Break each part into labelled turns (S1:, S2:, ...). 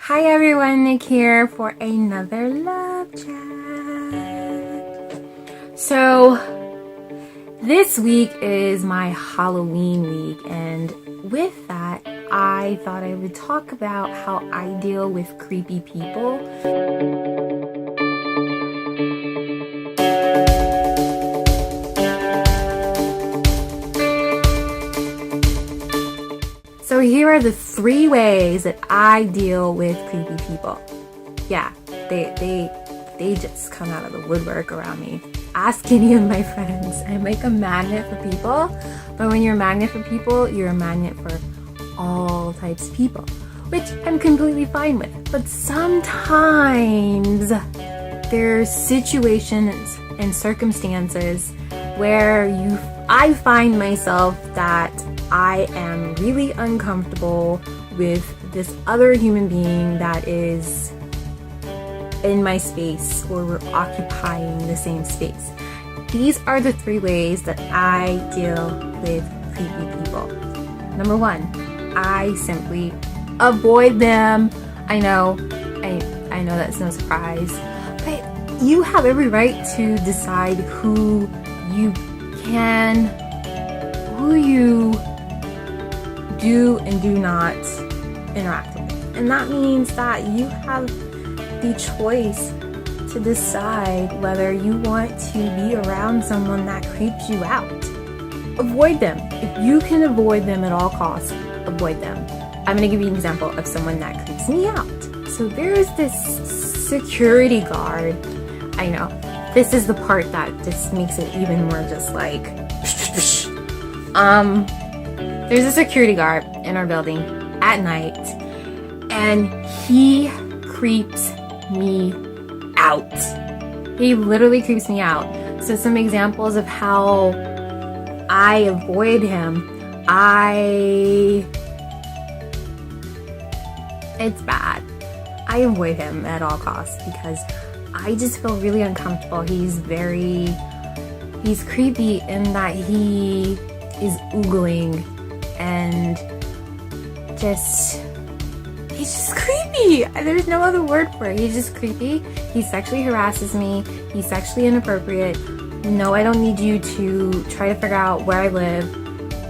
S1: Hi everyone, Nick here for another love chat. So this week is my Halloween week, and with that I thought I would talk about how I deal with creepy people. So here are the 3 ways that I deal with creepy people. Yeah, they just come out of the woodwork around me. Ask any of my friends. I'm like a magnet for people, but when you're a magnet for people, you're a magnet for all types of people, which I'm completely fine with. But sometimes there's situations and circumstances where I find myself that I am really uncomfortable with this other human being that is in my space, or we're occupying the same space. These are the 3 ways that I deal with creepy people. Number 1, I simply avoid them. I know that's no surprise, but you have every right to decide who you do and do not interact with. And that means that you have the choice to decide whether you want to be around someone that creeps you out. Avoid them. If you can avoid them at all costs, avoid them. I'm going to give you an example of someone that creeps me out. So there's this security guard. I know, this is the part that just makes it even more just like there's a security guard in our building at night, and he creeps me out. He literally creeps me out. So some examples of how I avoid him. It's bad. I avoid him at all costs because I just feel really uncomfortable. He's creepy in that he is oogling and he's just creepy. There's no other word for it. He's just creepy. He sexually harasses me. He's sexually inappropriate. No, I don't need you to try to figure out where I live,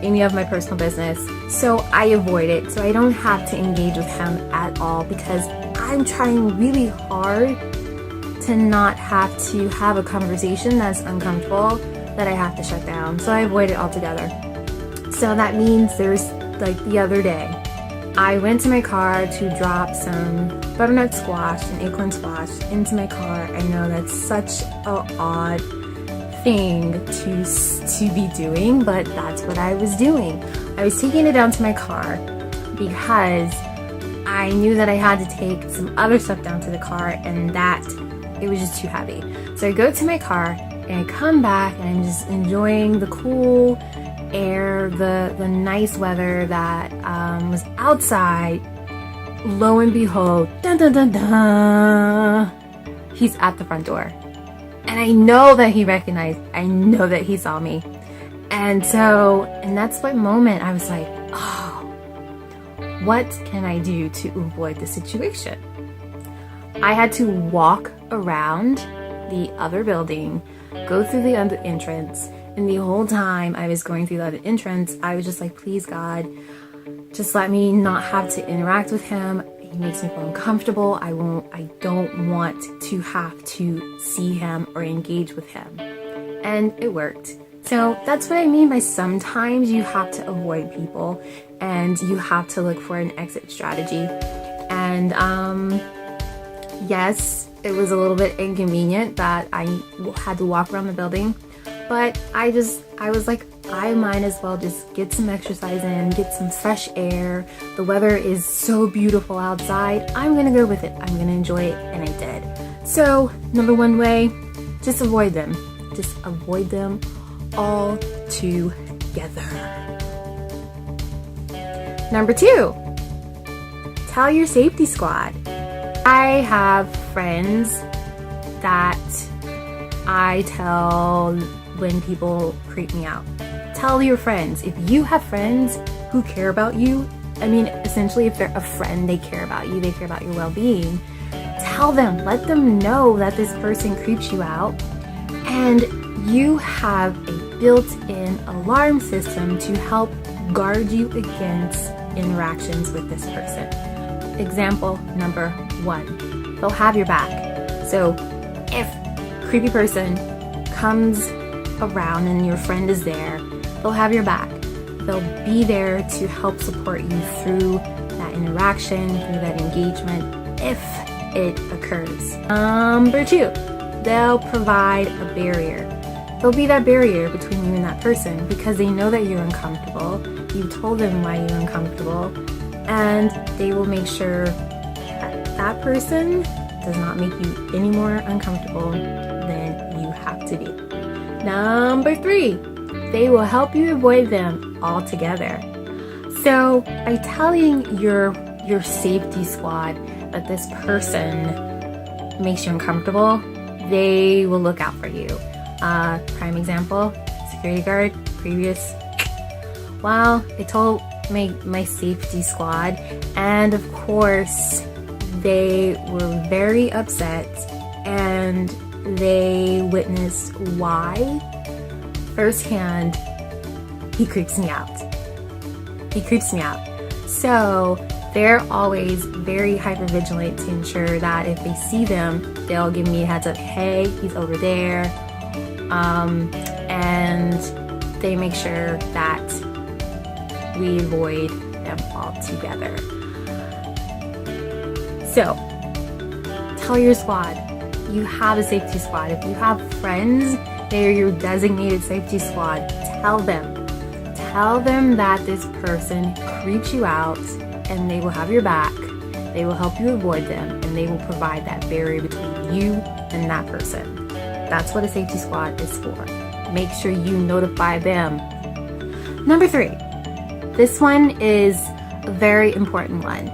S1: any of my personal business. So I avoid it. So I don't have to engage with him at all because I'm trying really hard to not have to have a conversation that's uncomfortable that I have to shut down. So I avoid it altogether. So that means there's like the other day, I went to my car to drop some butternut squash and acorn squash into my car. I know that's such an odd thing to be doing, but that's what I was doing. I was taking it down to my car because I knew that I had to take some other stuff down to the car, and that it was just too heavy. So I go to my car and I come back and I'm just enjoying the cool air, the nice weather that was outside. Lo and behold, dun dun dun dun, he's at the front door. And I know that he recognized, I know that he saw me. And that's what moment I was like, oh, what can I do to avoid the situation? I had to walk around the other building, go through the other entrance, and the whole time I was going through the other entrance, I was just like, please God, just let me not have to interact with him. He makes me feel uncomfortable. I don't want to have to see him or engage with him. And it worked. So that's what I mean by sometimes you have to avoid people and you have to look for an exit strategy. And yes, it was a little bit inconvenient that I had to walk around the building, but I was like, I might as well just get some exercise in, get some fresh air. The weather is so beautiful outside. I'm gonna go with it. I'm gonna enjoy it, and I did. So, number 1 way, just avoid them. Just avoid them all together. Number 2, tell your safety squad. I have friends that I tell when people creep me out. Tell your friends. If you have friends who care about you, I mean, essentially, if they're a friend, they care about you, they care about your well-being. Tell them, let them know that this person creeps you out, and you have a built-in alarm system to help guard you against interactions with this person. Example number 1, they'll have your back. So if a creepy person comes around and your friend is there, they'll have your back. They'll be there to help support you through that interaction, through that engagement, if it occurs. Number 2, they'll provide a barrier. They'll be that barrier between you and that person because they know that you're uncomfortable. You told them why you're uncomfortable, and they will make sure that that person does not make you any more uncomfortable than you have to be. Number 3, they will help you avoid them altogether. So by telling your safety squad that this person makes you uncomfortable, they will look out for you. Prime example, security guard, previous. Well, I told my safety squad, and of course they were very upset, and they witnessed why firsthand. He creeps me out. So they're always very hyper vigilant to ensure that if they see them, they'll give me a heads up, hey, he's over there, and they make sure that we avoid them altogether. So tell your squad you have a safety squad. If you have friends, they're your designated safety squad. Tell them that this person creeps you out, and they will have your back. They will help you avoid them, and they will provide that barrier between you and that person. That's what a safety squad is for. Make sure you notify them. Number 3, this one is a very important one.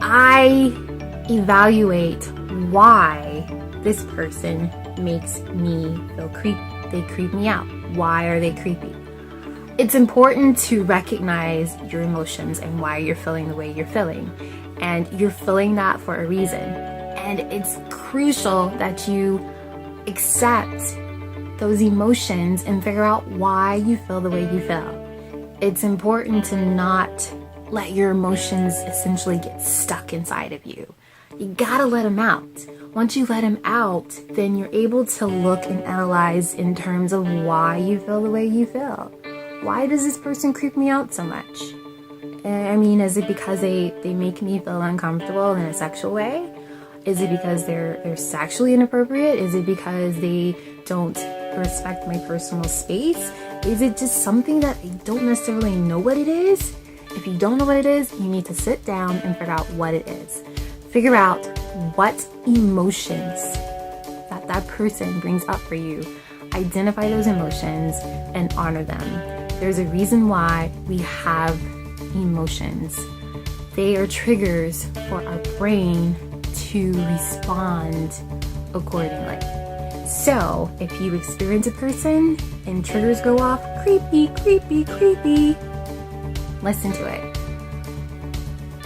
S1: I evaluate why this person makes me feel they creep me out. Why are they creepy? It's important to recognize your emotions and why you're feeling the way you're feeling. And you're feeling that for a reason. And it's crucial that you accept those emotions and figure out why you feel the way you feel. It's important to not let your emotions essentially get stuck inside of you. You gotta let them out. Once you let them out, then you're able to look and analyze in terms of why you feel the way you feel. Why does this person creep me out so much? I mean, is it because they make me feel uncomfortable in a sexual way? Is it because they're sexually inappropriate? Is it because they don't respect my personal space? Is it just something that I don't necessarily know what it is? If you don't know what it is, you need to sit down and figure out what it is. Figure out what emotions that person brings up for you. Identify those emotions and honor them. There's a reason why we have emotions. They are triggers for our brain to respond accordingly. So if you experience a person and triggers go off, creepy, creepy, creepy, listen to it.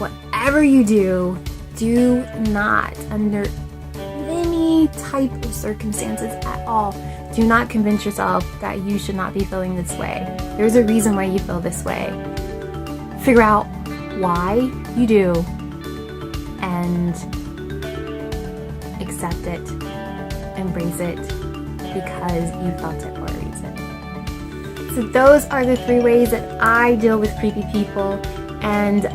S1: Whatever you do not, under any type of circumstances at all, do not convince yourself that you should not be feeling this way. There's a reason why you feel this way. Figure out why you do and accept it, embrace it, because you felt it for a reason. So those are the 3 ways that I deal with creepy people, and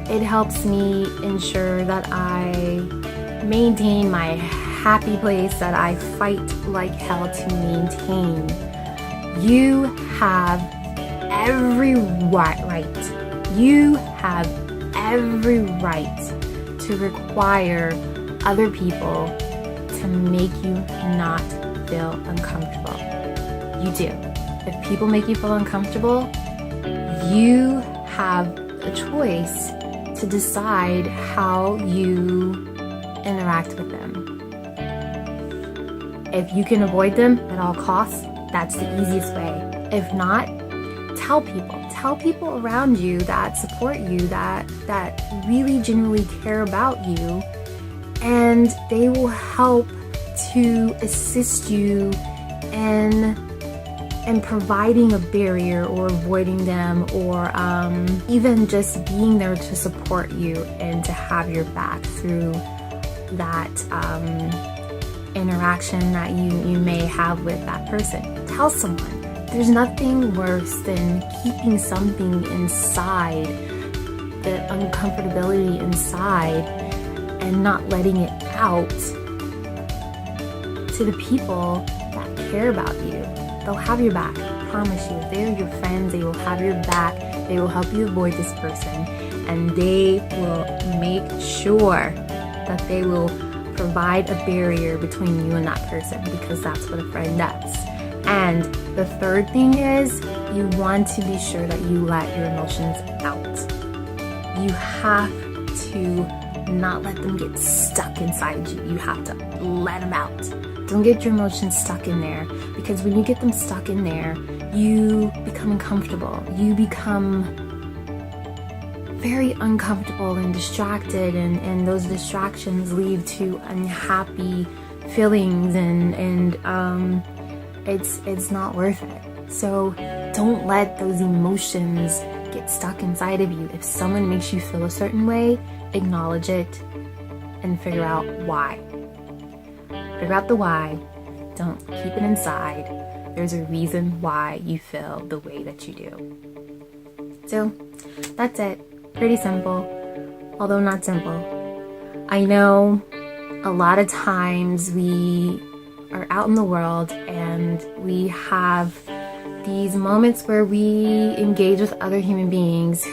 S1: it helps me ensure that I maintain my happy place that I fight like hell to maintain. You have every right. You have every right to require other people to make you not feel uncomfortable. You do. If people make you feel uncomfortable, you have a choice to decide how you interact with them. If you can avoid them at all costs, that's the easiest way. If not, tell tell people around you that support you, that really genuinely care about you, and they will help to assist you in providing a barrier or avoiding them, or even just being there to support you and to have your back through that interaction that you may have with that person. Tell someone. There's nothing worse than keeping something inside, the uncomfortability inside, and not letting it out to the people that care about you. They'll have your back, I promise you. They're your friends, they will have your back, they will help you avoid this person, and they will make sure that they will provide a barrier between you and that person, because that's what a friend does. And the third thing is, you want to be sure that you let your emotions out. You have to not let them get stuck inside you. You have to let them out. Don't get your emotions stuck in there, because when you get them stuck in there, you become uncomfortable. You become very uncomfortable and distracted, and those distractions lead to unhappy feelings, and it's not worth it. So don't let those emotions get stuck inside of you. If someone makes you feel a certain way, acknowledge it and figure out why. Figure out the why. Don't keep it inside. There's a reason why you feel the way that you do. So that's it. Pretty simple, although not simple. I know a lot of times we are out in the world and we have these moments where we engage with other human beings.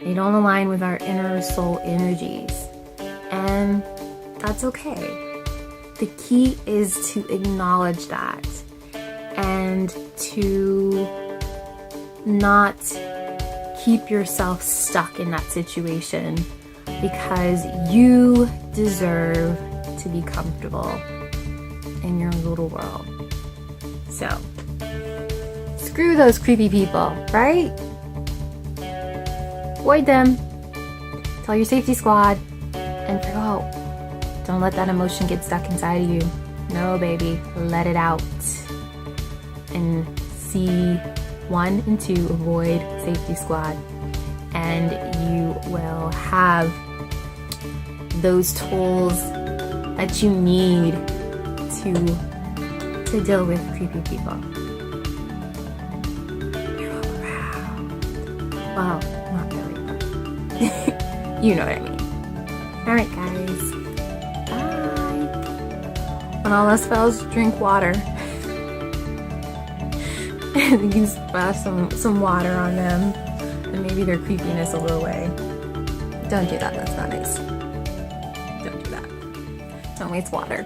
S1: They don't align with our inner soul energies, and that's okay. The key is to acknowledge that and to not keep yourself stuck in that situation, because you deserve to be comfortable in your little world. So, screw those creepy people, right? Avoid them. Tell your safety squad and figure out. Don't let that emotion get stuck inside of you. No, baby, let it out. And see 1 and 2, avoid safety squad, and you will have those tools that you need to deal with creepy people. You're all around. Well, not really, but you know what I mean. Alright guys, bye. When all else fails, drink water. And you splash some water on them, and maybe their creepiness will go away. Don't do that, that's not nice. Don't do that. Don't waste water.